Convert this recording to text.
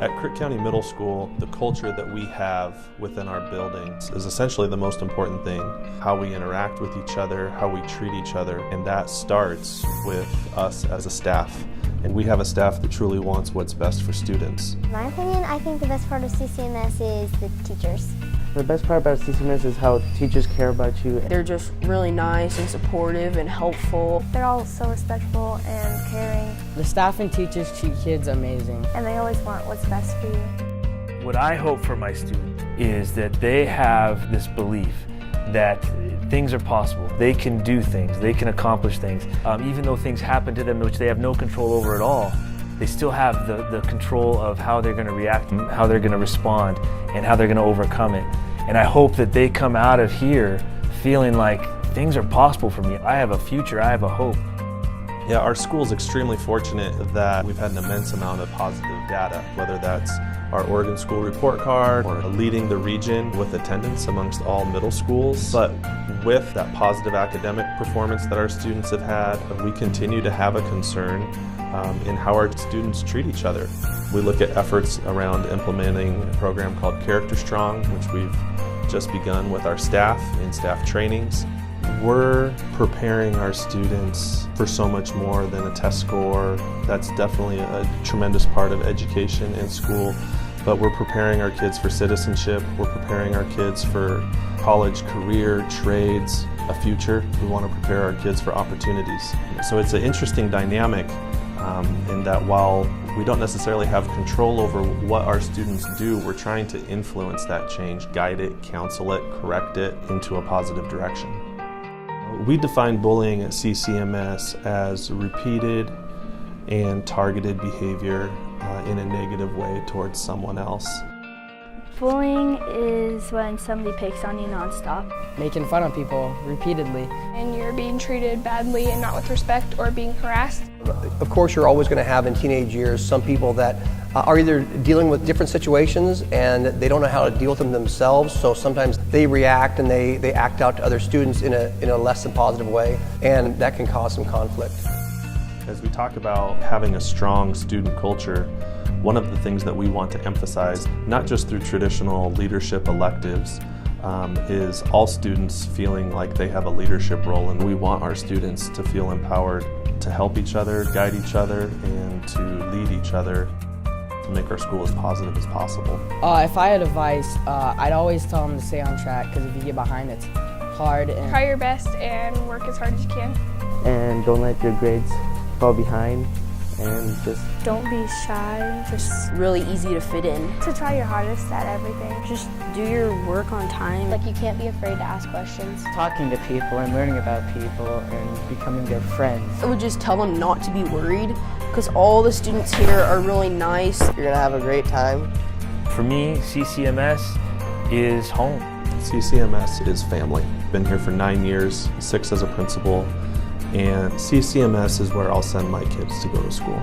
At Crook County Middle School, the culture that we have within our buildings is essentially the most important thing. How we interact with each other, how we treat each other, and that starts with us as a staff. And we have a staff that truly wants what's best for students. In my opinion, I think the best part of CCMS is the teachers. The best part about CCMS is how teachers care about you. They're just really nice and supportive and helpful. They're all so respectful and caring. The staff and teachers treat kids amazing. And they always want what's best for you. What I hope for my students is that they have this belief that things are possible. They can do things, they can accomplish things. Even though things happen to them which they have no control over at all, they still have the control of how they're going to react, how they're going to respond, and how they're going to overcome it. And I hope that they come out of here feeling like things are possible for me. I have a future, I have a hope. Yeah, our school is extremely fortunate that we've had an immense amount of positive data, whether that's our Oregon School Report Card or leading the region with attendance amongst all middle schools. But with that positive academic performance that our students have had, we continue to have a concern in how our students treat each other. We look at efforts around implementing a program called Character Strong, which we've just begun with our staff in staff trainings. We're preparing our students for so much more than a test score. That's definitely a tremendous part of education in school, but we're preparing our kids for citizenship. We're preparing our kids for college, career, trades, a future. We want to prepare our kids for opportunities. So it's an interesting dynamic in that while we don't necessarily have control over what our students do, we're trying to influence that change, guide it, counsel it, correct it into a positive direction. We define bullying at CCMS as repeated and targeted behavior in a negative way towards someone else. Bullying is when somebody picks on you nonstop. Making fun of people repeatedly. And you're being treated badly and not with respect or being harassed. Of course, you're always going to have in teenage years some people that are either dealing with different situations and they don't know how to deal with them themselves, so sometimes they react and they act out to other students in a less than positive way, and that can cause some conflict. As we talk about having a strong student culture, one of the things that we want to emphasize, not just through traditional leadership electives, is all students feeling like they have a leadership role, and we want our students to feel empowered to help each other, guide each other, and to lead each other to make our school as positive as possible. If I had advice, I'd always tell them to stay on track, because if you get behind, it's hard. And Try your best and work as hard as you can. And don't let your grades fall behind, and just Don't be shy. Just really easy to fit in. To try your hardest at everything. Just do your work on time. Like, you can't be afraid to ask questions. talking to people and learning about people and becoming their friends. I would just tell them not to be worried because all the students here are really nice. You're gonna have a great time. For me, CCMS is home. CCMS is family. Been here for 9 years, 6 as a principal, and CCMS is where I'll send my kids to go to school.